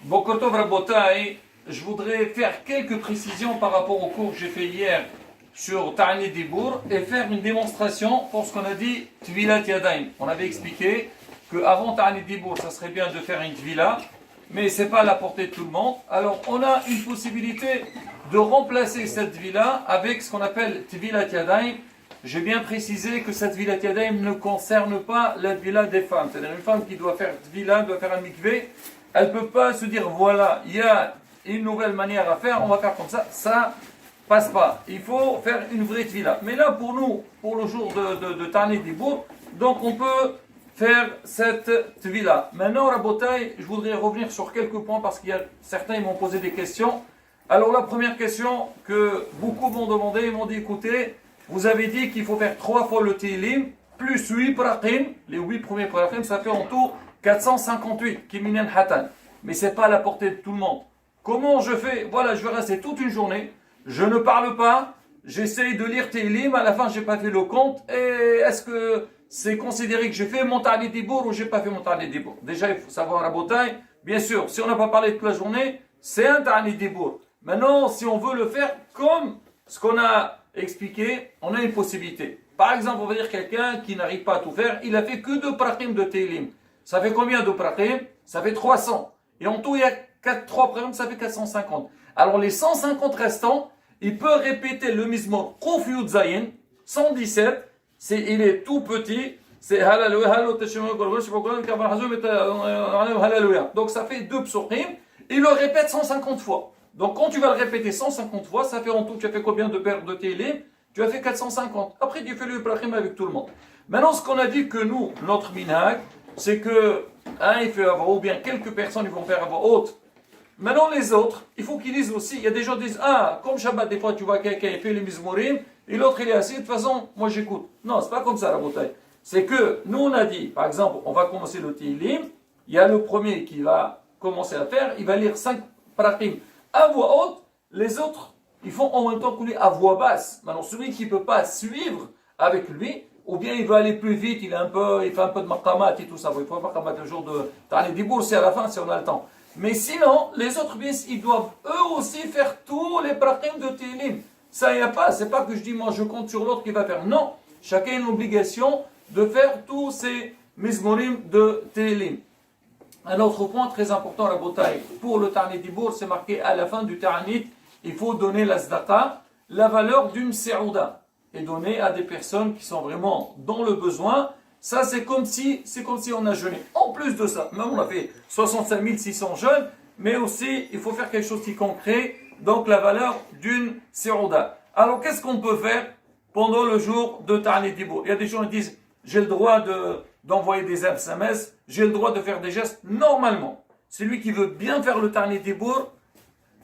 Boker Tov Rabotai, je voudrais faire quelques précisions par rapport au cours que j'ai fait hier sur Ta'ani Dibour et faire une démonstration pour ce qu'on a dit Tvilat Yadayim. On avait expliqué qu'avant Ta'ani Dibour, ça serait bien de faire une Tvila, mais ce n'est pas à la portée de tout le monde. Alors on a une possibilité de remplacer cette Tvila avec ce qu'on appelle Tvilat Yadayim. J'ai bien précisé que cette Tvilat Yadayim ne concerne pas la Tvila des femmes. C'est-à-dire une femme qui doit faire Tvila, doit faire un mikvé, elle ne peut pas se dire voilà, il y a une nouvelle manière à faire, on va faire comme ça passe pas. Il faut faire une vraie Tvila. Mais là, pour nous, pour le jour de Ta'ani Dibour, donc on peut faire cette Tvila. Maintenant, Rabotai, je voudrais revenir sur quelques points parce qu'il y a certains qui m'ont posé des questions. Alors la première question que beaucoup m'ont demandé, ils m'ont dit écoutez, vous avez dit qu'il faut faire 3 fois le Tehillim, plus 8 Praqim, les 8 premiers Praqim, ça fait en tout 458, Kiminen Hatan. Mais ce n'est pas à la portée de tout le monde. Comment je fais? Voilà, je vais rester toute une journée, je ne parle pas, j'essaye de lire Tehillim, à la fin je n'ai pas fait le compte, et est-ce que c'est considéré que j'ai fait mon Ta'ani Dibour ou je n'ai pas fait mon Ta'ani Dibour? Déjà, il faut savoir à Rabotai, bien sûr, si on n'a pas parlé toute la journée, c'est un Ta'ani Dibour. Maintenant, si on veut le faire comme ce qu'on a expliqué, on a une possibilité. Par exemple, on va dire quelqu'un qui n'arrive pas à tout faire, il a fait que 2 Praqim de Tehillim. Ça fait combien de Praqim? Ça fait 300. Et en tout, il y a 3 Praqim, ça fait 450. Alors les 150 restants, il peut répéter le Mizmor Quf Yud Zayin, 117, il est tout petit, c'est Hallelujah, donc ça fait 2 psukim, il le répète 150 fois. Donc quand tu vas le répéter 150 fois, ça fait en tout, tu as fait combien de paires de Tehillim? Tu as fait 450. Après, tu fais le Praqim avec tout le monde. Maintenant, ce qu'on a dit que nous, notre minhag, c'est que il fait à voix, ou bien quelques personnes ils vont faire à voix haute. Maintenant, les autres, il faut qu'ils lisent aussi. Il y a des gens qui disent comme Shabbat, des fois, tu vois quelqu'un qui fait les Mizmorim, et l'autre, il est assis, de toute façon, moi, j'écoute. Non, c'est pas comme ça, la bouteille. C'est que, nous, on a dit, par exemple, on va commencer le Tehillim, il y a le premier qui va commencer à faire, il va lire 5 Praqim à voix haute, les autres, ils font en même temps que lui à voix basse. Maintenant, celui qui ne peut pas suivre avec lui, ou bien il va aller plus vite, il fait un peu de maqamat et tout ça. Il faut maqamat le jour de Ta'ani Dibour, c'est à la fin si on a le temps. Mais sinon, les autres, ils doivent eux aussi faire tous les Praqim de Tehillim. Ça, il n'y a pas, c'est pas que je dis moi je compte sur l'autre qui va faire. Non, chacun a une obligation de faire tous ces Mizmorim de Tehillim. Un autre point très important, la bouteille, pour le Ta'ani Dibour, c'est marqué à la fin du Ta'anit, il faut donner la Zdaqa, la valeur d'une Se'ouda, et donner à des personnes qui sont vraiment dans le besoin. Ça, c'est comme si on a jeûné. En plus de ça, même on a fait 65 600 jeûnes, mais aussi, il faut faire quelque chose qui est concret, donc la valeur d'une Se'ouda. Alors, qu'est-ce qu'on peut faire pendant le jour de Ta'ani Dibour? Il y a des gens qui disent, j'ai le droit d'envoyer des SMS, j'ai le droit de faire des gestes. Normalement, celui qui veut bien faire le Ta'ani Dibour,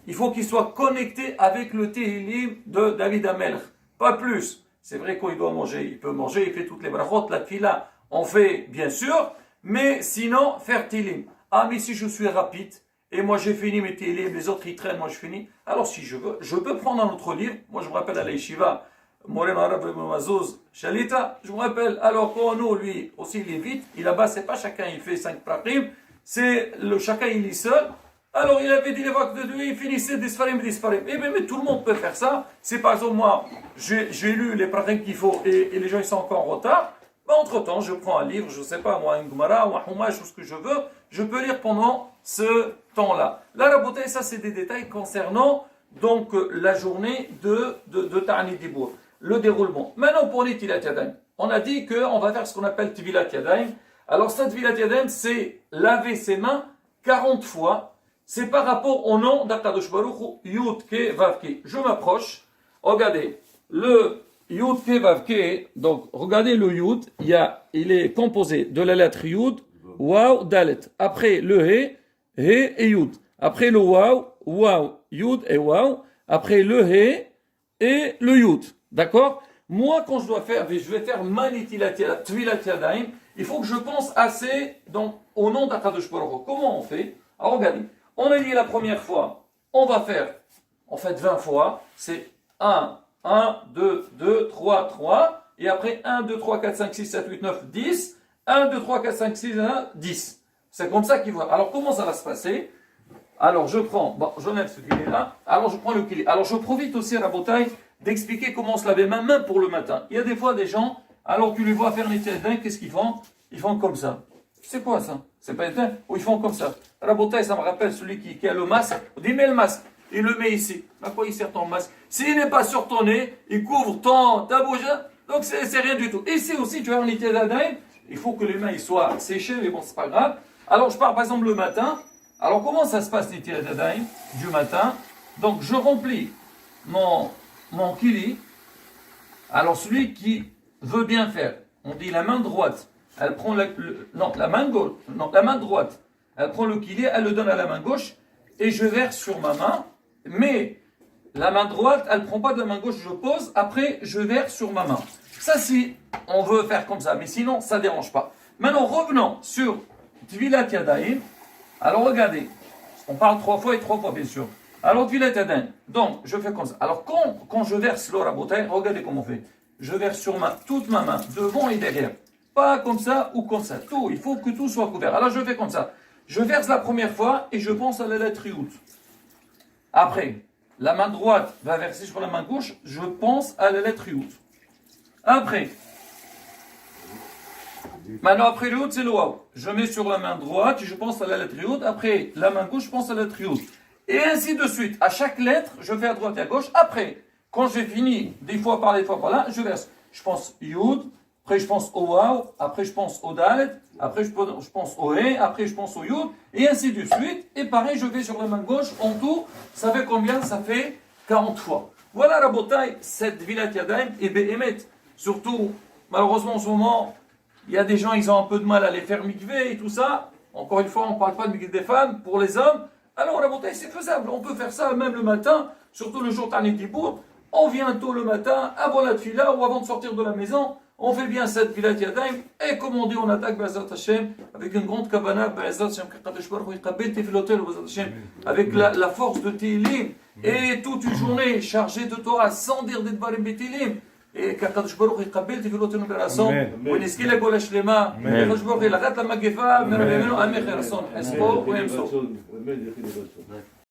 il faut qu'il soit connecté avec le Tehillim de David Amelch. Pas plus. C'est vrai qu'il doit manger, il peut manger, il fait toutes les brachot, la tfila, on fait bien sûr, mais sinon, faire Tehillim. Mais si je suis rapide, et moi j'ai fini mes Tehillim, les autres ils traînent, moi je finis, alors si je veux, je peux prendre un autre livre. Moi je me rappelle à la yeshiva, Morem Arav Mazouz Shalita, je me rappelle, alors quand nous, lui aussi il est vite, là-bas c'est pas chacun il fait 5 praqim, c'est chacun il lit seul. Alors il avait dit les vagues de lui, il finissait des sfarim. Mais tout le monde peut faire ça. C'est par exemple moi, j'ai lu les praqim qu'il faut et les gens ils sont encore en retard. Entre temps, je prends un livre, je sais pas moi, un Gemara ou un Humash ou ce que je veux, je peux lire pendant ce temps-là. Là, la beauté, ça c'est des détails concernant donc la journée de Ta'ani Dibour, le déroulement. Maintenant pour les Tvilat Yadayim, on a dit qu'on va faire ce qu'on appelle Tvilat Yadayim. Alors cette Tvilat Yadayim, c'est laver ses mains 40 fois. C'est par rapport au nom d'Akadosh Baruch Hu, Yud Ke Vav Ke. Je m'approche, regardez, le Yud Ke Vav Ke, donc regardez le Yud, il est composé de la lettre Yud, Waw, Dalet. Après le He et Yud. Après le Waw, Yud et Waw. Après le He et le Yud. D'accord? Moi, quand je vais faire Manitilat Tvilat Yadayim, il faut que je pense assez donc, au nom d'Akadosh Baruch Hu. Comment on fait? Alors regardez. On a dit la première fois, on va faire, en fait 20 fois, c'est 1, 2, 3, 3, et après 1, 2, 3, 4, 5, 6, 7, 8, 9, 10, 1, 2, 3, 4, 5, 6, 1, 10. C'est comme ça qu'il va. Alors comment ça va se passer? Alors je prends, bon, j'enlève ce qu'il est là. Alors je prends le kili. Alors je profite aussi à la bouteille d'expliquer comment se laver ma main pour le matin. Il y a des fois des gens, alors tu les vois faire les têtes, qu'est-ce qu'ils font? Ils font comme ça. C'est quoi ça? C'est pas éteint? Ou ils font comme ça. La bouteille, ça me rappelle celui qui a le masque. On dit, mets le masque. Il le met ici. À quoi il sert ton masque? S'il n'est pas sur ton nez, il couvre ta bouche. Donc c'est rien du tout. Ici aussi, tu as un unité d'ADN. Il faut que les mains ils soient séchées, mais bon, c'est pas grave. Alors je pars par exemple le matin. Alors comment ça se passe l'unité d'ADN du matin? Donc je remplis mon kili. Alors celui qui veut bien faire, on dit la main droite. Elle prend la main gauche, non, la main droite. Elle prend le kili, elle le donne à la main gauche et je verse sur ma main. Mais la main droite, elle ne prend pas de la main gauche, je pose, après je verse sur ma main. Ça, si on veut faire comme ça, mais sinon, ça ne dérange pas. Maintenant, revenons sur Tvilat Yadayim. Alors, regardez, on parle 3 fois et 3 fois, bien sûr. Alors, Tvilat Yadayim, donc, je fais comme ça. Alors, quand je verse l'eau à la bouteille, regardez comment on fait. Je verse sur toute ma main, devant et derrière. Pas comme ça ou comme ça. Tout, il faut que tout soit couvert. Alors, je fais comme ça. Je verse la première fois et je pense à la lettre Yud. Après, la main droite va verser sur la main gauche, je pense à la lettre Yud. Après, maintenant après le Yud, c'est le Waw. Je mets sur la main droite et je pense à la lettre Yud. Après, la main gauche, je pense à la lettre Yud. Et ainsi de suite. À chaque lettre, je fais à droite et à gauche. Après, quand j'ai fini, des fois par là, je verse. Je pense Yud. Après, je pense au Waw, après, je pense au Dalet, après, je pense au He, après, je pense au Yud, et ainsi de suite. Et pareil, je vais sur la main gauche, en tout, ça fait combien? Ça fait 40 fois. Voilà la bouteille, cette Tvilat Yadayim et Behemet. Surtout, malheureusement, en ce moment, il y a des gens, ils ont un peu de mal à les faire mikvé et tout ça. Encore une fois, on ne parle pas de mikvé des femmes, pour les hommes. Alors, la bouteille, c'est faisable. On peut faire ça même le matin, surtout le jour Tani Kippour. On vient tôt le matin, avant la tfila ou avant de sortir de la maison. On fait bien cette Tvilat Yadayim, et comme on dit, on attaque Be'ezrat Hashem, avec une grande kavana, Be'ezrat Hashem, avec la force de Tehillim, et toute une journée chargée de Torah, sans dire des Dvarim B'Tehillim, et qu'Akadosh Baruch Hu יקבל תפילותינו ברצון, ונזכה לגאולה שלמה, וקדוש ברוך הוא ילחץ למגפה, ורבנו עמך רצון, חספו וימסור.